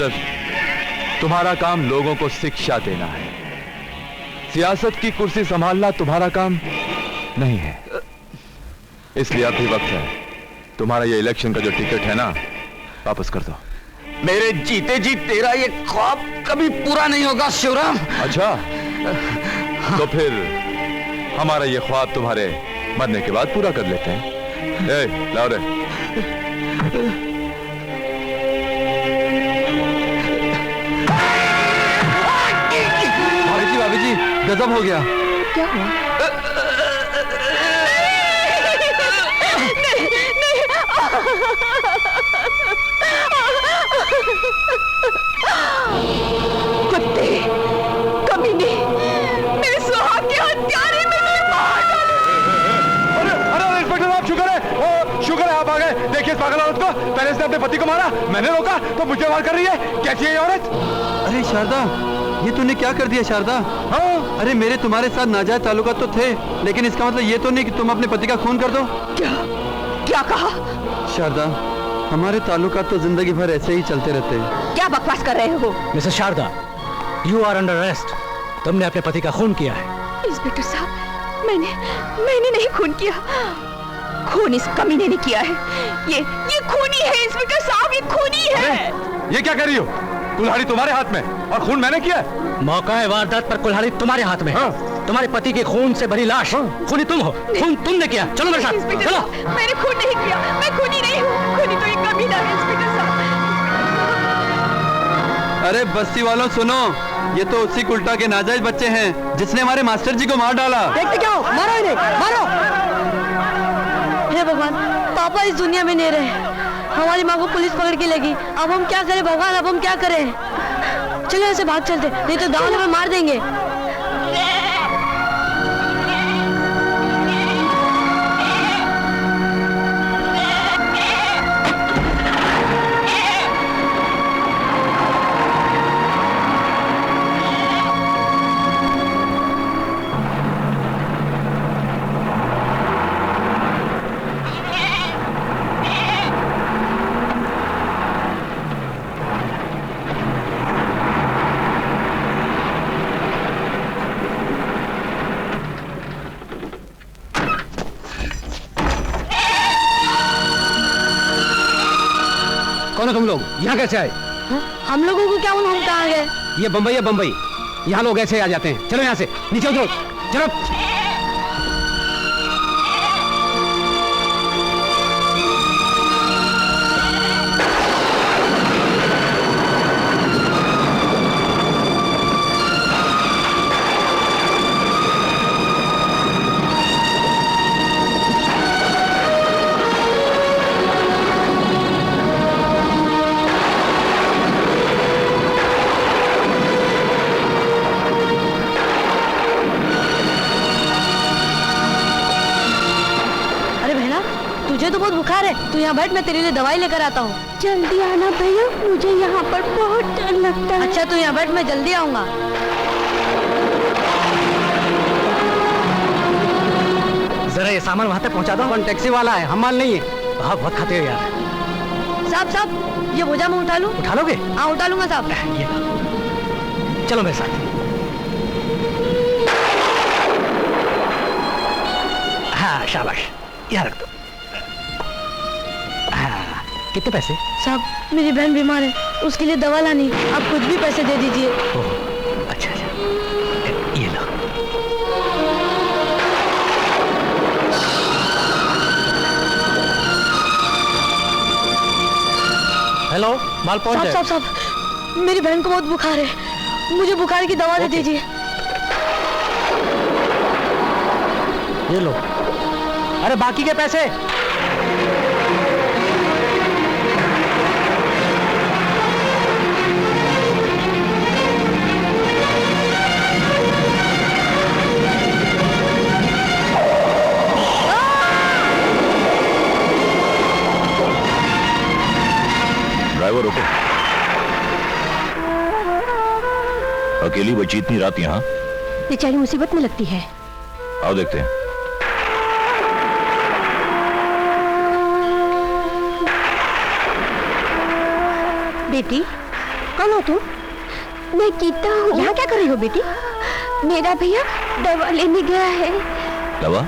Mister, तुम्हारा काम लोगों को शिक्षा देना है। सियासत की कुर्सी संभालना तुम्हारा काम नहीं है। इसलिए अभी वक्त है, तुम्हारा ये इलेक्शन का जो टिकट है ना, वापस कर दो। मेरे जीते जी तेरा ये ख्वाब कभी पूरा नहीं होगा शिवराम। अच्छा, तो फिर हमारा ये ख्वाब तुम्हारे मरने के बाद पूरा कर लेते हैं। ए, लाओ रे। भाभी जी, गजब हो गया। क्या हुआ? कुत्ते, कमीने, मेरे सुहाग के हत्यारे मुझे मार डाले। अरे इंस्पेक्टर साहब, शुक्र है, शुक्र है आप आ गए। देखिए इस पागल औरत को, पहले इसने अपने पति को मारा, मैंने रोका तो मुझे वार कर रही है। कैसी है ये औरत? अरे शारदा, ये तूने क्या कर दिया शारदा? हाँ? अरे मेरे तुम्हारे साथ नाजायज ताल्लुकात तो थे, लेकिन इसका मतलब ये तो नहीं कि तुम अपने पति का खून कर दो। क्या कहा? शारदा, हमारे ताल्लुकात तो जिंदगी भर ऐसे ही चलते रहते हैं। क्या बकवास कर रहे हो? Mrs Sharda, you are under arrest. तुमने अपने पति का खून किया है। इंस्पेक्टर साहब, मैंने नहीं खून किया। खून इस कमीने ने किया है। ये खूनी है इंस्पेक्टर साहब, ये खूनी है। ये क्या कर रही हो? कुल्हाड़ी तुम्हारे हाथ में और खून मैंने किया। मौका वारदात पर कुल्हाड़ी तुम्हारे हाथ में। हाँ। तुम्हारे पति के खून से भरी लाश। हाँ। खूनी तुम हो, खून तुमने किया। चलो मेरे साथ, चलो। मैंने खून नहीं किया, मैं खूनी नहीं हूँ। खूनी तो एक कमीना है इंस्पेक्टर साहब। अरे बस्ती वालों सुनो, ये तो उसी उल्टा के नाजायज बच्चे हैं जिसने हमारे मास्टर जी को मार डाला। देखते क्या हो? मारो इन्हें, मारो। हे भगवान, पापा इस दुनिया में नहीं रहे। हमारी माँ को पुलिस पकड़ के लेगी। अब हम क्या करें भगवान, अब हम क्या करें? चलो ऐसे भाग चलते, नहीं तो गाँव में मार देंगे। कौन हो तुम लोग? यहाँ कैसे आए? हम लोगों को क्या, हम कहाँ गए? ये बम्बई है, बम्बई। यहाँ लोग ऐसे आ जाते हैं। चलो यहाँ से नीचे उतरो, चलो। तुझे तो बहुत बुखार है, तू यहाँ बैठ, मैं तेरे लिए दवाई लेकर आता हूँ। जल्दी आना भैया, मुझे यहाँ पर बहुत डर लगता है। अच्छा तू यहाँ बैठ, मैं जल्दी आऊंगा। जरा ये सामान वहाँ तक पहुँचा दो। कौन टैक्सी वाला है? हम माल नहीं है। बहुत खाते हो यार। साहब, ये बोझा मैं उठा लूँ? उठा लोगे? हाँ उठा लूंगा साहब। चलो मेरे साथ। हाँ शाबाश, यहाँ रख दो। हाँ, कितने पैसे? साहब मेरी बहन बीमार है, उसके लिए दवा लानी, आप कुछ भी पैसे दे दीजिए। अच्छा अच्छा, ये लो। हेलो, माल पहुंच जाए। साहब मेरी बहन को बहुत बुखार है, मुझे बुखार की दवा दे दीजिए। ये लो। अरे बाकी के पैसे? ड्राइवर रुको। अकेली बची इतनी रात यहाँ? बेचारी मुसीबत में लगती है। आओ देखते हैं। बेटी कौन हो तुम? मैं गीता हूँ। यहाँ क्या कर रही हो बेटी? मेरा भैया दवा लेने गया है। दवा?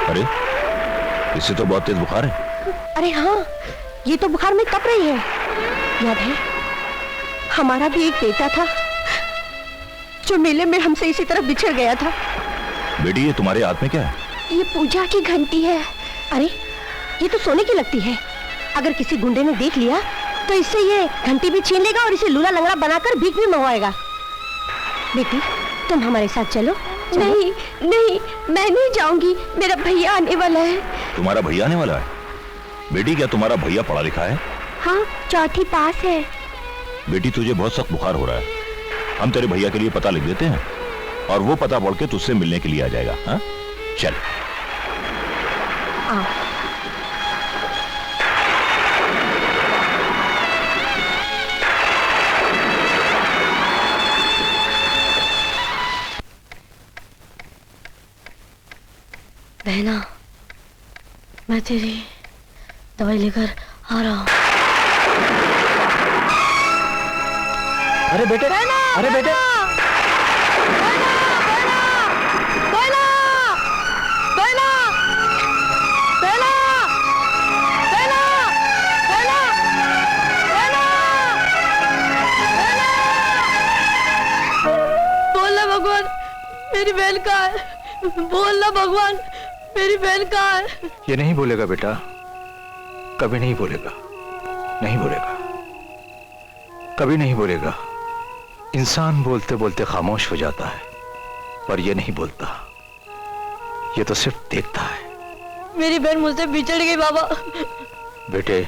अरे इससे तो बहुत तेज बुखार है। अरे हाँ, ये तो बुखार में कप रही है। याद है हमारा भी एक बेटा था जो मेले में हमसे इसी तरह बिछड़ गया था। बेटी ये तुम्हारे हाथ में क्या है? ये पूजा की घंटी है। अरे ये तो सोने की लगती है। अगर किसी गुंडे ने देख लिया तो इससे ये घंटी भी छीन लेगा और इसे लूला लंगड़ा बनाकर भीख भी मंगवाएगा। बेटी तुम हमारे साथ चलो। नहीं नहीं, मैं नहीं जाऊंगी, मेरा भैया आने वाला है। तुम्हारा भैया आने वाला है? बेटी क्या तुम्हारा भैया पढ़ा लिखा है? हाँ, चौथी पास है। बेटी तुझे बहुत सख्त बुखार हो रहा है, हम तेरे भैया के लिए पता लिख देते हैं और वो पता पढ़ के तुझसे मिलने के लिए आ जाएगा। हाँ चल। आओ। बहना, मैं तेरी दवाई लेकर आ रहा हूँ। अरे बेटे, अरे बेटे, बोलना भगवान, मेरी बहन कहाँ है? बोलना भगवान, मेरी बहन कहाँ है? ये नहीं बोलेगा बेटा, कभी नहीं बोलेगा, नहीं बोलेगा, कभी नहीं बोलेगा। इंसान बोलते बोलते खामोश हो जाता है, पर ये नहीं बोलता, ये तो सिर्फ देखता है। मेरी बहन मुझसे बिछड़ गई बाबा। बेटे,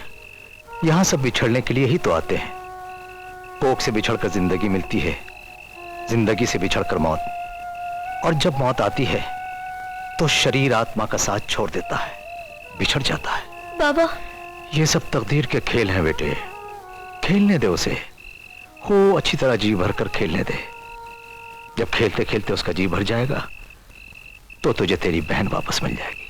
यहां सब बिछड़ने के लिए ही तो आते हैं। कोख से बिछड़कर जिंदगी मिलती है, जिंदगी से बिछड़कर मौत, और जब मौत आती है तो शरीर आत्मा का साथ छोड़ देता है, बिछड़ जाता है। बाबा, ये सब तकदीर के खेल हैं बेटे, खेलने दे उसे, हो अच्छी तरह जी भर कर खेलने दे। जब खेलते खेलते उसका जी भर जाएगा तो तुझे तेरी बहन वापस मिल जाएगी।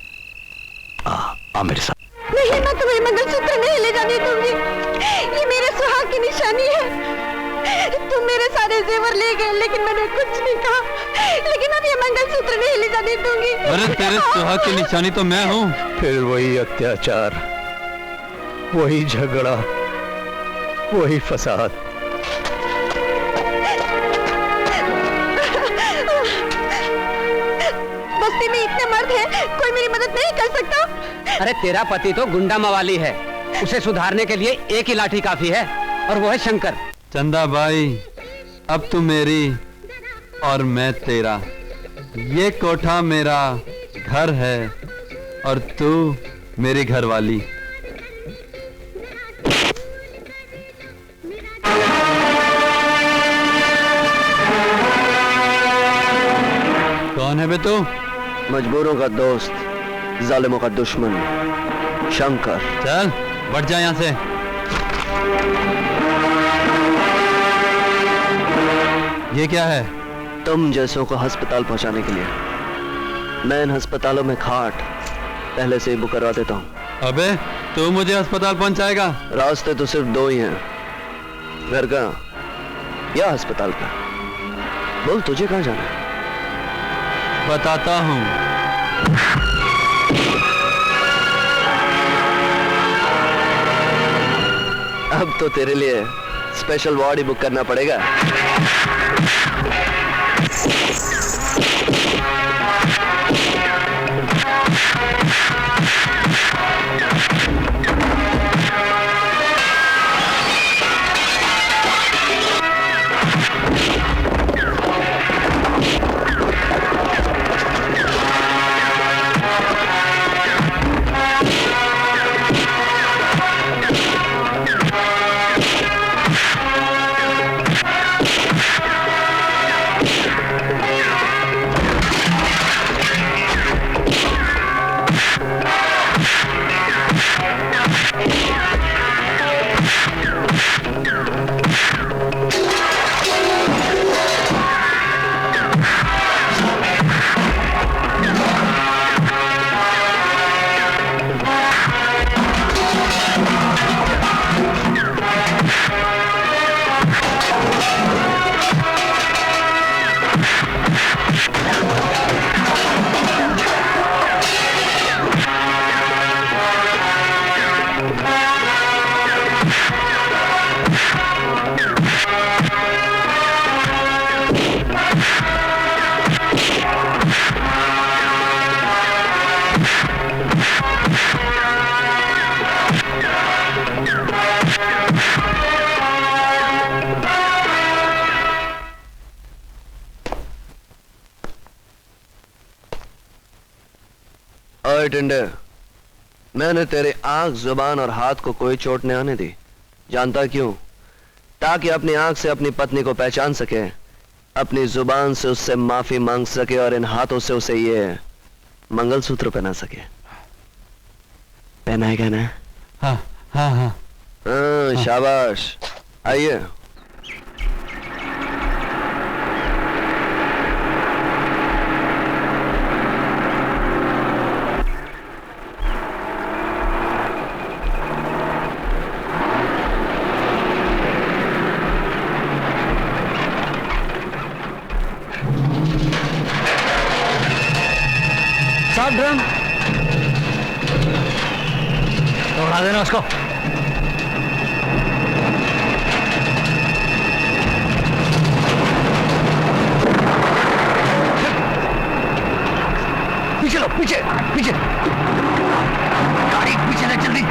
आ मेरे साथ। नहीं, मैं तुम्हें मंगलसूत्र नहीं ले जाने दूंगी। ये मेरे सुहाग की निशानी है। तुम मेरे सारे जेवर ले गए लेकिन मैंने कुछ नहीं कहा। लेकिन अब ये मंगलसूत्र नहीं ले जाने दूंगी। अरे तेरे सुहाग की निशानी तो मैं हूँ। फिर वही अत्याचार, वही झगड़ा, वही फसाद। बस्ती में इतने मर्द हैं, कोई मेरी मदद नहीं कर सकता? अरे तेरा पति तो गुंडा मवाली है, उसे सुधारने के लिए एक ही लाठी काफी है, और वो है शंकर। चंदा भाई, अब तू मेरी और मैं तेरा। ये कोठा मेरा घर है और तू मेरी घरवाली। कौन है बे तू? मजबूरों का दोस्त, जालिमों का दुश्मन, शंकर। चल बढ़ जा यहाँ से। ये क्या है? तुम जैसों को अस्पताल पहुंचाने के लिए। मैं इन अस्पतालों में खाट पहले से ही बुक करवा देता हूँ। अबे तू मुझे अस्पताल पहुंचाएगा? रास्ते तो सिर्फ दो ही हैं, घर का या अस्पताल का। बोल तुझे कहाँ जाना है? बताता हूँ। अब तो तेरे लिए स्पेशल वार्ड ही बुक करना पड़ेगा। ओए टिंडे, मैंने तेरे आंख, जुबान और हाथ को कोई चोट नहीं आने दी। जानता क्यों? ताकि अपनी आंख से अपनी पत्नी को पहचान सके, अपनी जुबान से उससे माफी मांग सके और इन हाथों से उसे ये मंगलसूत्र पहना सके। पहनाएगा ना? हाँ हाँ हाँ। हाँ, शाबाश। आइए। साहब ड्रम उड़ा देना उसको। पीछे लो, पीछे पीछे, गाड़ी पीछे ले, जल्दी।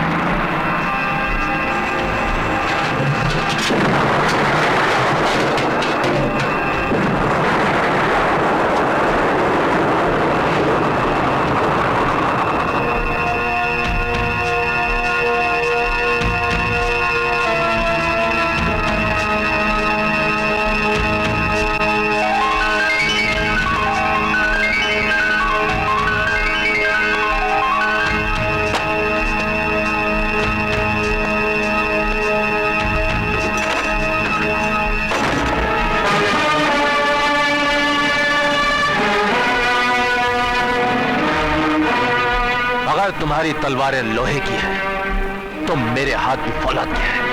तुम्हारी तलवारें लोहे की है तो मेरे हाथ भी फौलाद के हैं।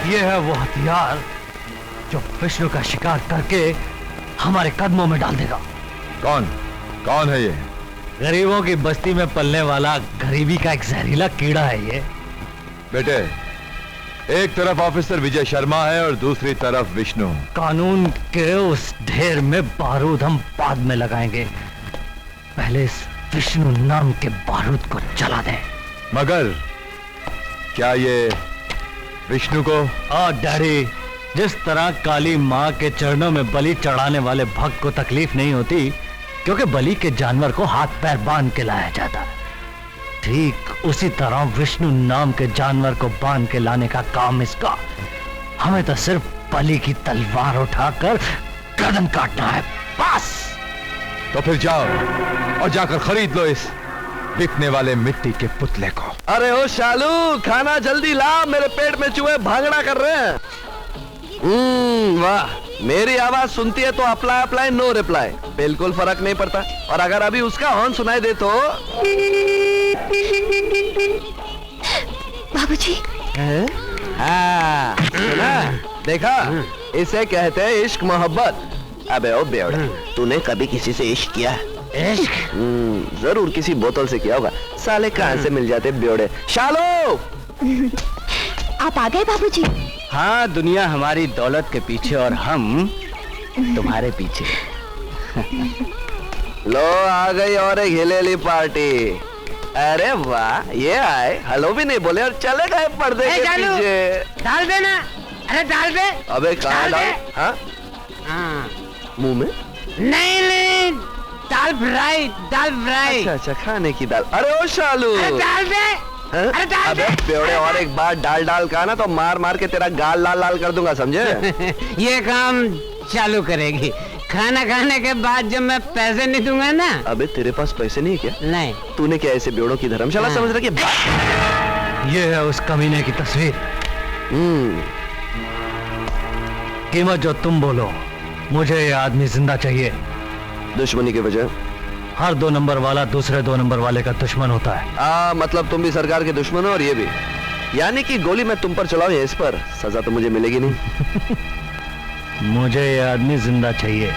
ये है वो हथियार जो विष्णु का शिकार करके हमारे कदमों में डाल देगा। कौन कौन है ये? गरीबों की बस्ती में पलने वाला गरीबी का एक जहरीला कीड़ा है ये। बेटे, एक तरफ ऑफिसर विजय शर्मा है और दूसरी तरफ विष्णु। कानून के उस ढेर में बारूद हम बाद में लगाएंगे, पहले इस विष्णु नाम के बारूद को जला दें। मगर क्या ये विष्णु को? डैडी, जिस तरह काली माँ के चरणों में बलि चढ़ाने वाले भक्त को तकलीफ नहीं होती क्योंकि बलि के जानवर को हाथ पैर बांध के लाया जाता, ठीक उसी तरह विष्णु नाम के जानवर को बांध के लाने का काम इसका। हमें तो सिर्फ बलि की तलवार उठाकर गर्दन काटना है, बस। तो फिर जाओ और जाकर खरीद लो इस बिकने वाले मिट्टी के पुतले को। अरे ओ शालू, खाना जल्दी ला, मेरे पेट में चूहे भागना कर रहे हैं। वाह, मेरी आवाज सुनती है तो अप्लाई अप्लाई नो रिप्लाई, बिल्कुल फर्क नहीं पड़ता। और अगर अभी उसका हॉर्न सुनाई दे तो बाबूजी। हाँ, सुना? देखा, इसे कहते हैं इश्क मोहब्बत। अबे ओ बेवड़े, तूने कभी किसी से इश्क किया है? इश्क? जरूर किसी बोतल से किया होगा। साले कहां से मिल जाते बेवड़े। शालो, आप आ गए बाबूजी। हाँ, दुनिया हमारी दौलत के पीछे और हम तुम्हारे पीछे। लो आ गई और एक हिलेली पार्टी। अरे वाह, ये आए, हेलो भी नहीं बोले और चले गए पर्दे के पीछे। डाल देना। अरे डाल दे। अबे कहाँ डाल? हाँ? मुंह में? नहीं, दाल फ्राई, दाल फ्राई। अच्छा, खाने की दाल। अरे ओ शालू, डाल दे। अरे डाल अबे बेवड़े, और एक बार डाल कहा ना तो मार के तेरा गाल लाल कर दूंगा, समझे? ये काम चालू करेगी। खाना खाने के बाद जब मैं पैसे नहीं दूंगा ना। अबे तेरे पास पैसे नहीं है क्या? नहीं। तूने क्या ऐसे बेवड़ों की धर्मशाला समझ रखी है? ये है उस कमीने की तस्वीर। कीमत जो तुम बोलो, मुझे ये आदमी जिंदा चाहिए। दुश्मनी की वजह? हर 2 नंबर वाला दूसरे 2 नंबर वाले का दुश्मन होता है। मतलब तुम भी सरकार के दुश्मन हो और ये भी, यानी कि गोली मैं तुम पर चलाऊं या इस पर, सजा तो मुझे मिलेगी नहीं। मुझे ये आदमी जिंदा चाहिए।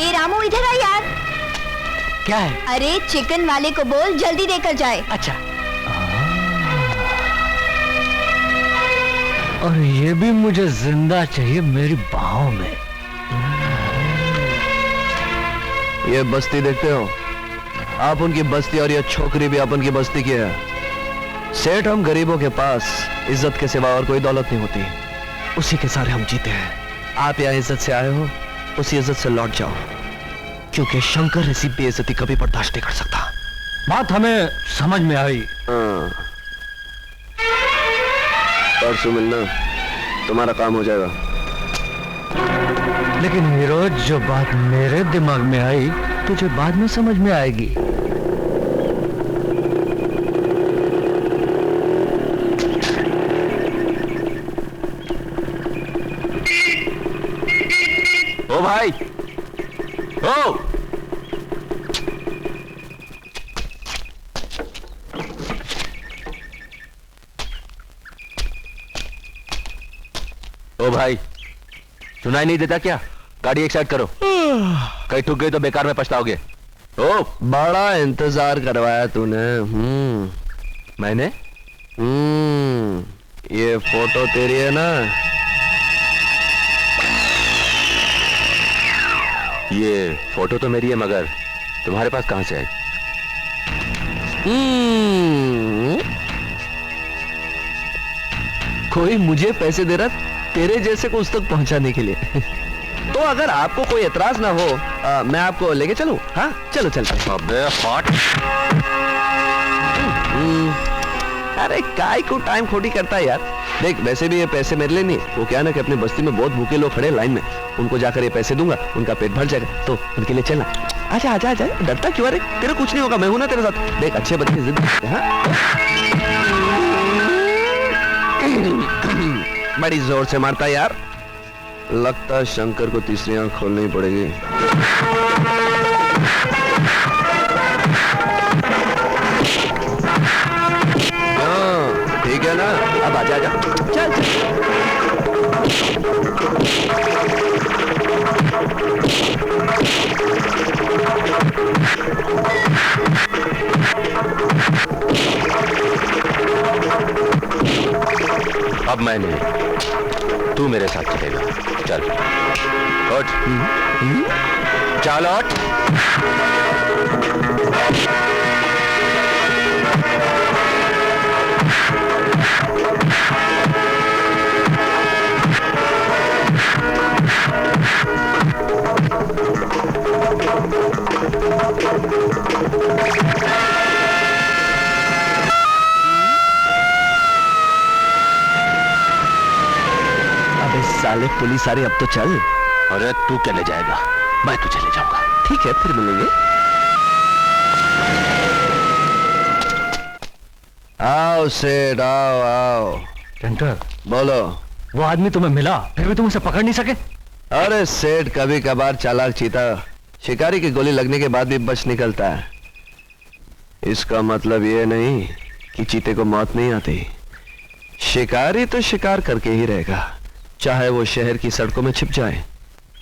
ए रामू, इधर आ यार। क्या है? अरे चिकन वाले को बोल जल्दी देकर जाए। अच्छा। और ये भी मुझे जिंदा चाहिए मेरी बाहों में। ये बस्ती देखते हो आप, उनकी बस्ती, और ये छोकरी भी अपन की बस्ती की है। सेठ, हम गरीबों के पास इज्जत के सिवा और कोई दौलत नहीं होती, उसी के सारे हम जीते हैं। आप यहाँ इज्जत से आए हो, उसी इज्जत से लौट जाओ, क्योंकि शंकर ऐसी बेइज्जती कभी बर्दाश्त नहीं कर सकता। बात हमें समझ में आई। परसों मिलना, तुम्हारा काम हो जाएगा। लेकिन हीरो, जो बात मेरे दिमाग में आई तुझे बाद में समझ में आएगी। ओ भाई, ओ भाई, सुनाई नहीं देता क्या? गाड़ी एक साइड करो, कहीं ठुक गई तो बेकार में पछताओगे। ओ, बड़ा इंतजार करवाया तूने। मैंने? ये फोटो तेरी है ना? ये फोटो तो मेरी है, मगर तुम्हारे पास कहां से आई? कोई मुझे पैसे दे रहा तेरे जैसे को उस तक पहुंचाने के लिए। तो अगर आपको कोई एतराज ना हो, मैं आपको लेके चलूं? हाँ, चलो चलते हैं। अबे हट। अरे काय को टाइम खोटी करता है यार। देख, वैसे भी ये पैसे मेरे लिए नहीं, वो क्या ना कि अपनी बस्ती में बहुत भूखे लोग खड़े लाइन में, उनको जाकर ये पैसे दूंगा, उनका पेट भर जाएगा, तो उनके लिए चलना। आजा आजा आजा, डरता क्यों? अरे तेरे कुछ नहीं होगा, मैं हूं ना तेरे साथ। देख, अच्छे बच्चे जिद करते हैं। बड़ी जोर से मारता यार, लगता है शंकर को तीसरी आंख खोलनी पड़ेगी। ठीक है ना? अब आजा आजा, चल चल। अब मैं नहीं, तू मेरे साथ चलेगा। चल उठ, चल उठ। साले पुलिस आ रही, अब तो चल। अरे तू क्या ले जाएगा, मैं तुझे ले जाऊंगा। ठीक है, फिर मिलेंगे। आओ सेठ, आओ आओ। सेंटर, बोलो। वो आदमी तुम्हें मिला, फिर भी तुम उसे पकड़ नहीं सके? अरे सेठ, कभी कभार चालाक चीता शिकारी की गोली लगने के बाद भी बच निकलता है। इसका मतलब ये नहीं कि चीते को मौत नहीं आती। शिकारी तो शिकार करके ही रहेगा, चाहे वो शहर की सड़कों में छिप जाए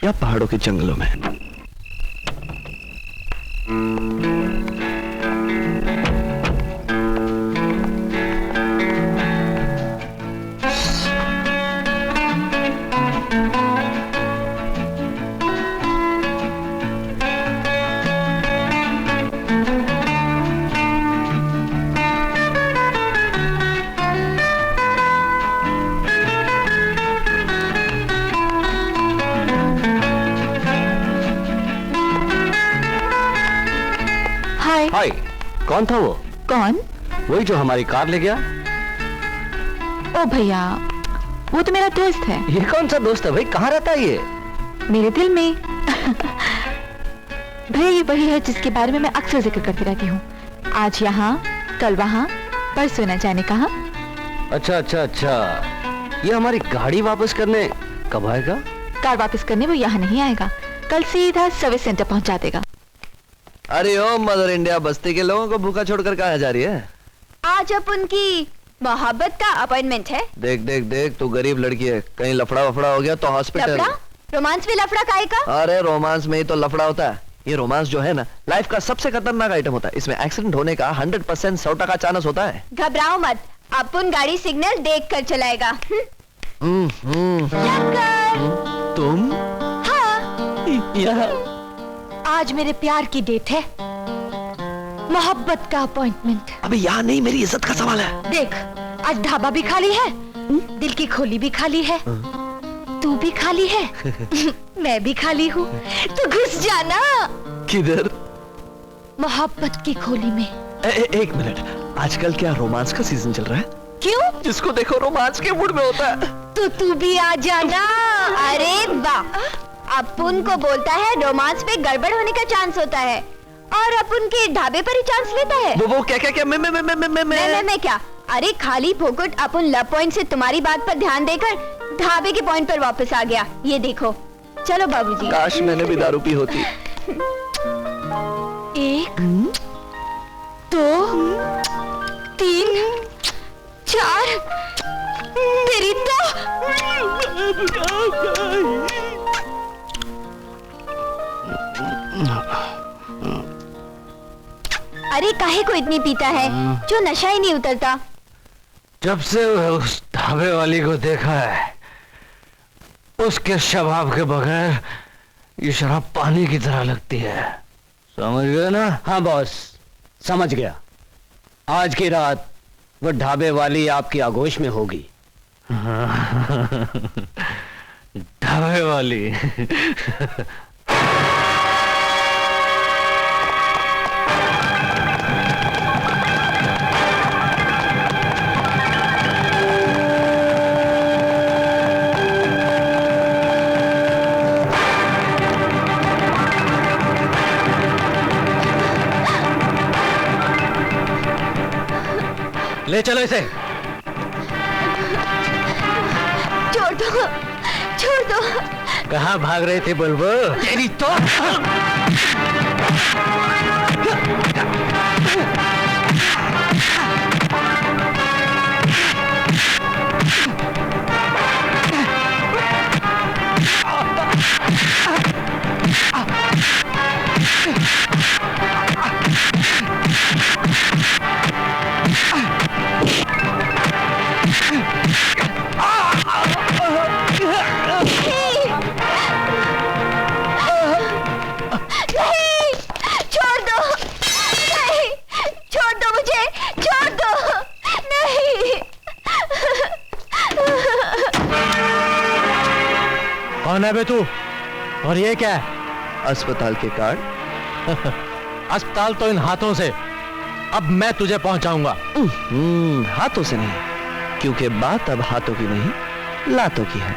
या पहाड़ों के जंगलों में। हाय, कौन था वो? कौन? वही जो हमारी कार ले गया। ओ भैया, वो तो मेरा दोस्त है। ये कौन सा दोस्त है भाई? कहाँ रहता है ये? मेरे दिल में। भैया ये वही है जिसके बारे में मैं अक्सर जिक्र करती रहती हूँ। आज यहाँ, कल वहाँ, परसों न जाने कहाँ। अच्छा अच्छा अच्छा, ये हमारी गाड़ी वापस करने कब आएगा? कार वापस करने वो यहाँ नहीं आएगा, कल सीधा सर्विस सेंटर पहुँचा देगा। अरे ओ मदर इंडिया, बस्ती के लोगों को भूखा छोड़कर कहाँ जा रही है? आज अब उनकी मोहब्बत का अपॉइंटमेंट है। देख देख देख, तू गरीब लड़की है, कहीं लफड़ा वफड़ा हो गया तो हॉस्पिटल। लफड़ा? रोमांस में लफड़ा काहे का? अरे रोमांस में ही तो लफड़ा होता है। ये रोमांस जो है ना, लाइफ का सबसे खतरनाक आइटम होता है। इसमें एक्सीडेंट होने का 100% 100% चांस होता है। घबराओ मत, अपन गाड़ी सिग्नल देख कर चलाएगा। तुम? हाँ। आज मेरे प्यार की डेट है, मोहब्बत का अपॉइंटमेंट। अबे यहाँ नहीं, मेरी इज्जत का सवाल है। देख, आज ढाबा भी खाली है, दिल की खोली भी खाली है, तू भी खाली है, मैं भी खाली हूँ, तो घुस जाना। किधर? मोहब्बत की खोली में। एक मिनट, आजकल क्या रोमांस का सीजन चल रहा है? क्यों? जिसको देखो रोमांस के मूड में होता है। तो तू भी आ जाना। अरे वाह, अपुन को बोलता है रोमांस में गड़बड़ होने का चांस होता है, और अपुन के ढाबे पर ही चांस लेता है। वो क्या क्या क्या मैं क्या? अरे खाली फोकट अपन लव पॉइंट से तुम्हारी बात पर ध्यान देकर ढाबे के पॉइंट पर वापस आ गया। ये देखो, चलो बाबूजी। काश मैंने भी दारू पी होती। 1 2 3 4 तेरी तो। अरे काहे को इतनी पीता है, जो नशा ही नहीं उतरता। जब से उस ढाबे वाली को देखा है, उसके शबाब के बगैर ये शराब पानी की तरह लगती है। समझ गए ना? हाँ बॉस, समझ गया। आज की रात वो ढाबे वाली आपकी आगोश में होगी। ढाबे वाली। ले चलो इसे। छोड़ दो, छोड़ दो। कहाँ भाग रहे थे बुलबुल? तेरी तो। कौन है बे तू? और ये क्या है? अस्पताल के कार्ड। अस्पताल तो इन हाथों से। अब मैं तुझे पहुंचाऊंगा। हाथों से नहीं, क्योंकि बात अब हाथों की नहीं, लातों की है।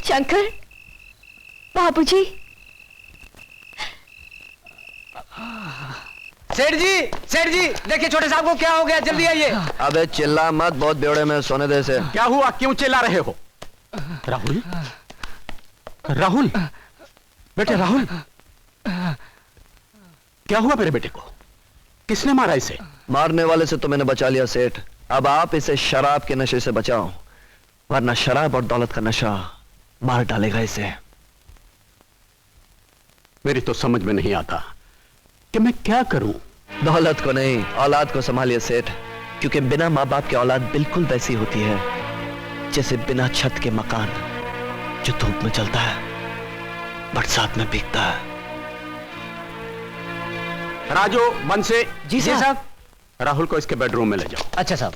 शंकर, बाबूजी। सेठ जी देखिए छोटे साहब को क्या हो गया, जल्दी आइए। अबे चिल्ला मत, बहुत बेवड़े में सोने दे से। क्या हुआ, क्यों चिल्ला रहे हो? राहुल, राहुल, बेटे राहुल, क्या हुआ मेरे बेटे को? किसने मारा इसे? मारने वाले से तो मैंने बचा लिया सेठ, अब आप इसे शराब के नशे से बचाओ, वरना शराब और दौलत का नशा मार डालेगा इसे। मेरी तो समझ में नहीं आता कि मैं क्या करूं। दौलत को नहीं, औलाद को संभालिए सेठ, क्योंकि बिना माँ बाप की औलाद बिल्कुल वैसी होती है जैसे बिना छत के मकान जो धूप में जलता है, बरसात में भीगता है। राजू, बनसे। जी साहब। राहुल को इसके बेडरूम में ले जाओ। अच्छा साहब।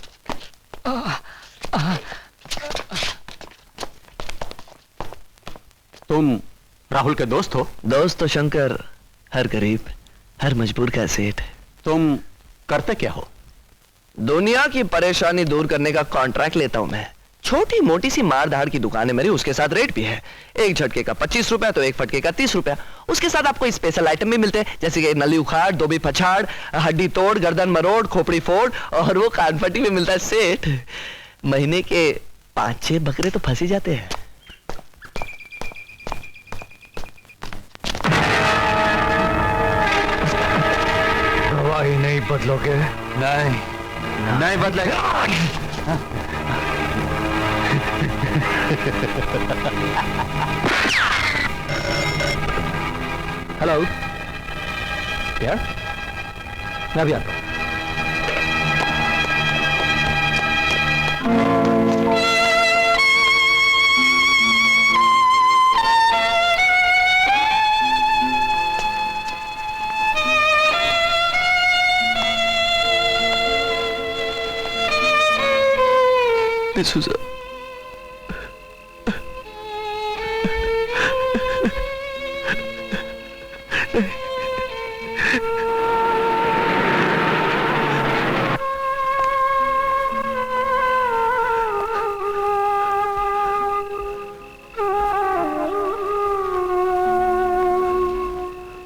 तुम राहुल के दोस्त हो? दोस्त तो शंकर हर गरीब हर मजबूर का सेठ। तुम करते क्या हो? दुनिया की परेशानी दूर करने का कॉन्ट्रैक्ट लेता हूं मैं। छोटी मोटी सी मार धाड़ की दुकान है मेरी, उसके साथ रेट भी है। एक झटके का 25 रुपया तो एक फटके का 30 रुपया। उसके साथ आपको स्पेशल आइटम भी मिलते हैं, जैसे कि नली उखाड़, धोबी फछाड़, हड्डी तोड़, गर्दन मरोड़, खोपड़ी फोड़, और वो कानफटी भी मिलता है सेठ। महीने के 5-6 बकरे तो फंसी जाते हैं। गवाही नहीं बदलोगे? नहीं बदलेगा। हेलो यार, मैं भी आता हूं। डिसूजा,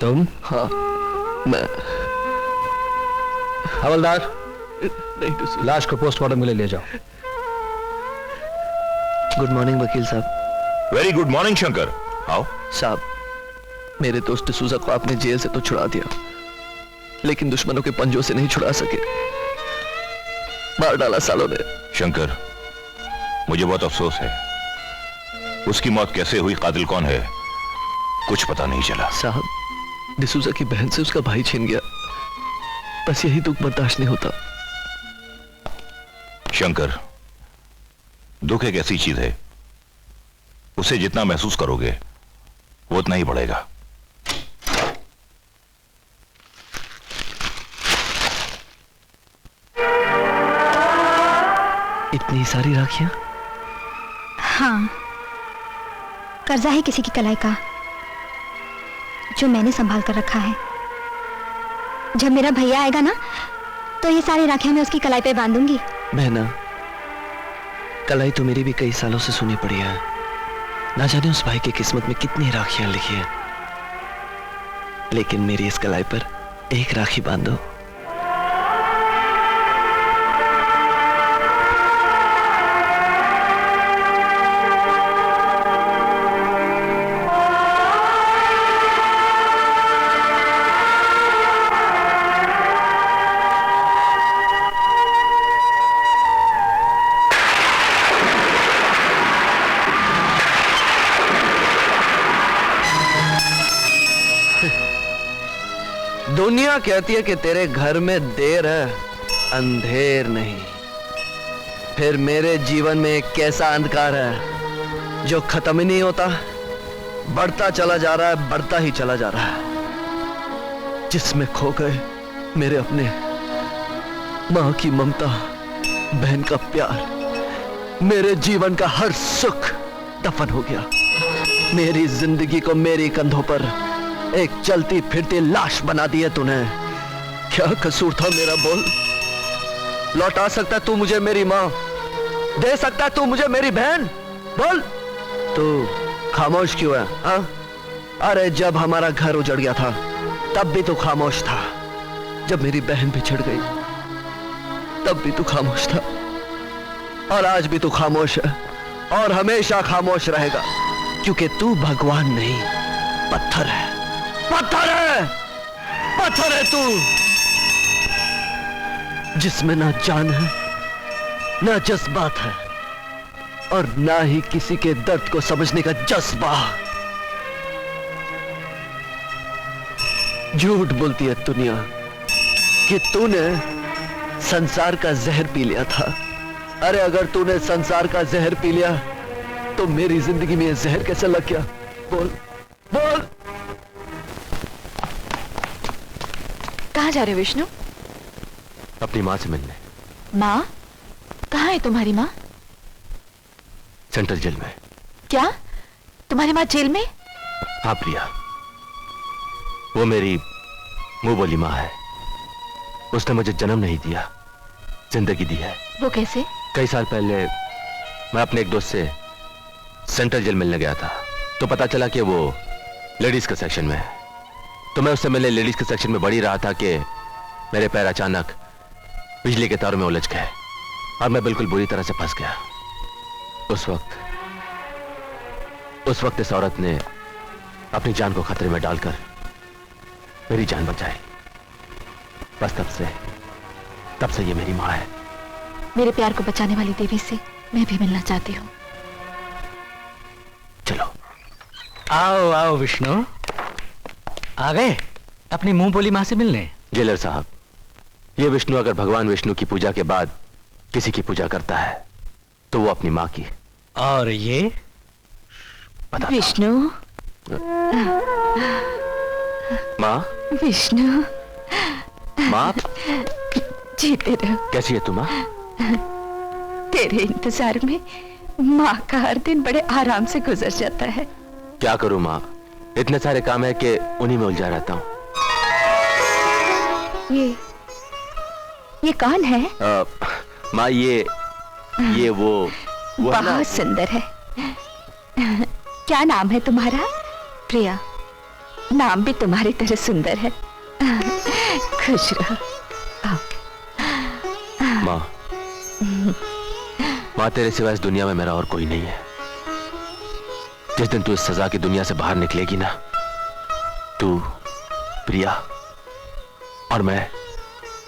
तुम? हाँ मैं। हवलदार, नहीं डिसूजा। लाश को पोस्टमार्टम के लिए ले जाओ। गुड मॉर्निंग वकील साहब। वेरी गुड मॉर्निंग शंकर, आओ। साहब, मेरे दोस्त डिसूजा को आपने जेल से तो छुड़ा दिया, लेकिन दुश्मनों के पंजों से नहीं छुड़ा सके, मार डाला सालों ने। शंकर, मुझे बहुत अफसोस है, उसकी मौत कैसे हुई, कातिल कौन है, कुछ पता नहीं चला। साहब, डिसूजा की बहन से उसका भाई छीन गया, बस यही दुख बर्दाश्त नहीं होता। शंकर, दुख एक ऐसी चीज है, उसे जितना महसूस करोगे वो उतना ही बढ़ेगा। इतनी सारी राखियां? हाँ, कर्जा है किसी की कलाई का जो मैंने संभाल कर रखा है। जब मेरा भैया आएगा ना, तो ये सारी राखियां मैं उसकी कलाई पे बांधूंगी। बहना, कलाई तो मेरी भी कई सालों से सुनी पड़ी है, ना जाने उस भाई की किस्मत में कितनी राखियां लिखी है, लेकिन मेरी इस कलाई पर एक राखी बांधो। दुनिया कहती है कि तेरे घर में देर है, अंधेर नहीं। फिर मेरे जीवन में एक कैसा अंधकार है जो खत्म ही नहीं होता, बढ़ता चला जा रहा है, बढ़ता ही चला जा रहा है, जिसमें खो गए मेरे अपने, मां की ममता, बहन का प्यार, मेरे जीवन का हर सुख दफन हो गया। मेरी जिंदगी को मेरी कंधों पर एक चलती फिरती लाश बना दी है तूने। क्या कसूर था मेरा, बोल? लौटा सकता तू मुझे मेरी मां, दे सकता तू मुझे मेरी बहन, बोल? तू खामोश क्यों है, हाँ? अरे जब हमारा घर उजड़ गया था तब भी तू खामोश था, जब मेरी बहन बिछड़ गई तब भी तू खामोश था, और आज भी तू खामोश है और हमेशा खामोश रहेगा, क्योंकि तू भगवान नहीं, पत्थर है, पत्थर है, पत्थर है तू, जिसमें ना जान है, ना जज्बात है, और ना ही किसी के दर्द को समझने का जज्बा। झूठ बोलती है दुनिया कि तूने संसार का जहर पी लिया था। अरे अगर तूने संसार का जहर पी लिया तो मेरी जिंदगी में ये जहर कैसे लग गया? बोल बोल। कहाँ जा रहे हो विष्णु? अपनी माँ से मिलने। माँ? कहाँ है तुम्हारी माँ? सेंट्रल जेल में। क्या तुम्हारी माँ जेल में? हाँ प्रिया, वो मेरी मुंह बोली माँ है। उसने मुझे जन्म नहीं दिया, जिंदगी दी है। वो कैसे? कई साल पहले मैं अपने एक दोस्त से सेंट्रल जेल मिलने गया था, तो पता चला कि वो लेडीज के सेक्शन में है। तो मैं उससे मिलने लेडीज के सेक्शन में बढ़ ही रहा था कि मेरे पैर अचानक बिजली के तारों में उलझ गए और मैं बिल्कुल बुरी तरह से फंस गया। उस वक्त इस औरत ने अपनी जान को खतरे में डालकर मेरी जान बचाई। बस तब से ये मेरी माँ है। मेरे प्यार को बचाने वाली देवी से मैं भी मिलना चाहती हूँ। चलो। आओ आओ विष्णु, आ गए अपनी मुंह बोली माँ से मिलने? जेलर साहब, ये विष्णु अगर भगवान विष्णु की पूजा के बाद किसी की पूजा करता है तो वो अपनी माँ की। और ये विष्णु? माँ? विष्णु माँ? जीते रहो। कैसी है तू माँ? तेरे इंतजार में माँ का हर दिन बड़े आराम से गुजर जाता है। क्या करूँ माँ, इतने सारे काम है कि उन्हीं में उलझा रहता हूँ। ये कौन है? माँ ये वो बहुत सुंदर है। क्या नाम है तुम्हारा? प्रिया। नाम भी तुम्हारी तरह सुंदर है। खुश रहो। माँ तेरे सिवा इस दुनिया में मेरा और कोई नहीं है। जिस दिन तू इस सजा की दुनिया से बाहर निकलेगी ना, तू, प्रिया और मैं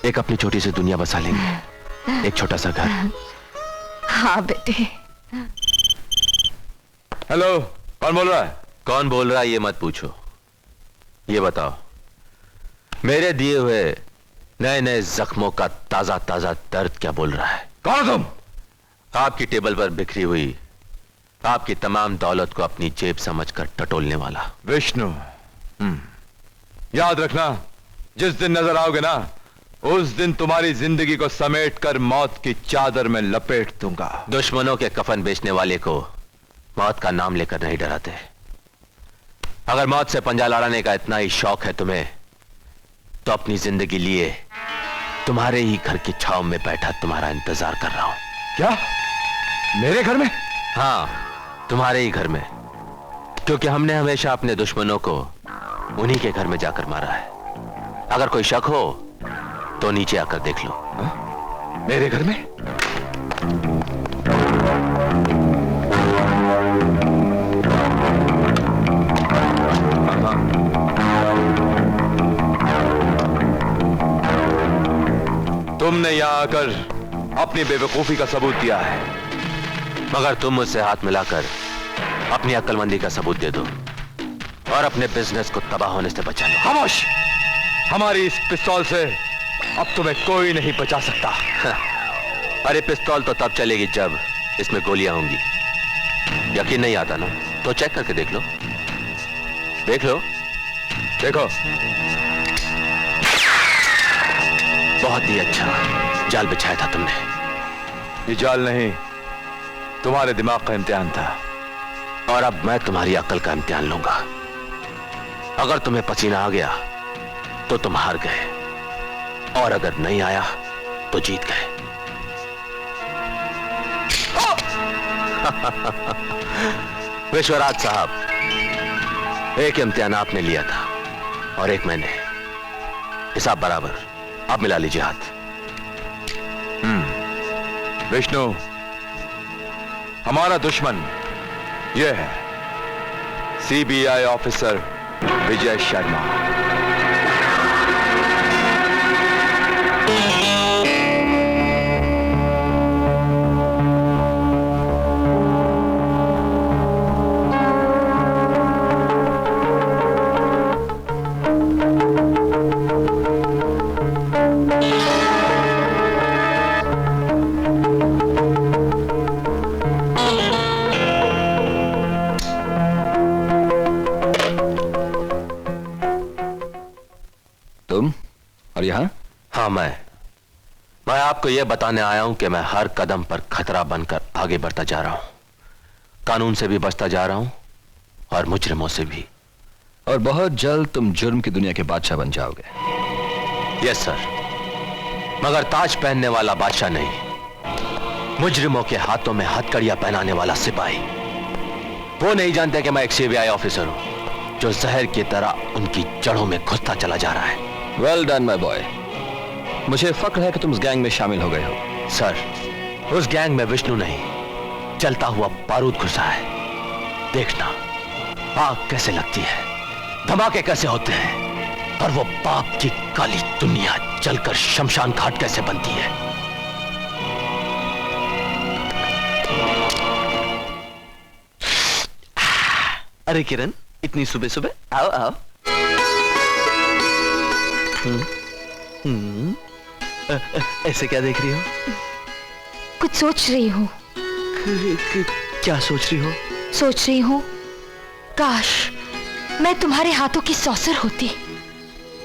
एक अपनी छोटी सी दुनिया बसा लेंगे, एक छोटा सा घर। हाँ बेटे। हेलो, कौन बोल रहा है? कौन बोल रहा है ये मत पूछो, ये बताओ मेरे दिए हुए नए नए जख्मों का ताजा ताजा दर्द क्या बोल रहा है? कौन तुम? आपकी टेबल पर बिखरी हुई आपकी तमाम दौलत को अपनी जेब समझकर टटोलने वाला विष्णु। याद रखना, जिस दिन नजर आओगे ना, उस दिन तुम्हारी जिंदगी को समेटकर मौत की चादर में लपेट दूंगा। दुश्मनों के कफन बेचने वाले को मौत का नाम लेकर नहीं डराते। अगर मौत से पंजा लड़ाने का इतना ही शौक है तुम्हें, तो अपनी जिंदगी लिए तुम्हारे ही घर की छांव में बैठा तुम्हारा इंतजार कर रहा हूं। क्या? मेरे घर में? हाँ, तुम्हारे ही घर में, क्योंकि हमने हमेशा अपने दुश्मनों को उन्हीं के घर में जाकर मारा है। अगर कोई शक हो तो नीचे आकर देख लो। हा? मेरे घर में? तुमने यहां आकर अपनी बेवकूफी का सबूत दिया है, मगर तुम मुझसे हाथ मिलाकर अपनी अक्लमंदी का सबूत दे दो और अपने बिजनेस को तबाह होने से बचा लो। खामोश! हमारी इस पिस्तौल से अब तुम्हें कोई नहीं बचा सकता। अरे पिस्तौल तो तब चलेगी जब इसमें गोलियां होंगी। यकीन नहीं आता ना, तो चेक करके देख लो। देख लो। देखो। बहुत ही अच्छा जाल बिछाया था तुमने। ये जाल नहीं, तुम्हारे दिमाग का इम्तिहान था। और अब मैं तुम्हारी अक्ल का इम्तिहान लूंगा। अगर तुम्हें पसीना आ गया तो तुम हार गए, और अगर नहीं आया तो जीत गए। विश्वराज साहब, एक इम्तिहान आपने लिया था और एक मैंने। हिसाब बराबर। आप मिला लीजिए हाथ। विष्णु, हमारा दुश्मन यह है सीबीआई ऑफिसर विजय शर्मा। तुम और यहां? हाँ, मैं आपको यह बताने आया हूं कि मैं हर कदम पर खतरा बनकर आगे बढ़ता जा रहा हूं। कानून से भी बचता जा रहा हूं और मुजरिमों से भी। और बहुत जल्द तुम जुर्म की दुनिया के बादशाह बन जाओगे। यस सर, मगर ताज पहनने वाला बादशाह नहीं, मुजरिमों के हाथों में हथकड़ियां पहनाने वाला सिपाही। वो नहीं जानते कि मैं एक सीबीआई ऑफिसर हूं जो जहर की तरह उनकी जड़ों में घुसता चला जा रहा है। वेल डन माय बॉय, मुझे फक्र है कि तुम उस गैंग में शामिल हो गए हो। सर, उस गैंग में विष्णु नहीं, जलता हुआ बारूद घुसा है। देखना आग कैसे लगती है, धमाके कैसे होते हैं, और वो पाप की काली दुनिया जलकर शमशान घाट कैसे बनती है। अरे किरण, इतनी सुबह सुबह आओ आओ। ऐसे क्या देख रही हो? कुछ सोच रही हूँ। क्या सोच रही हो? सोच रही हूँ काश मैं तुम्हारे हाथों की सौसर होती।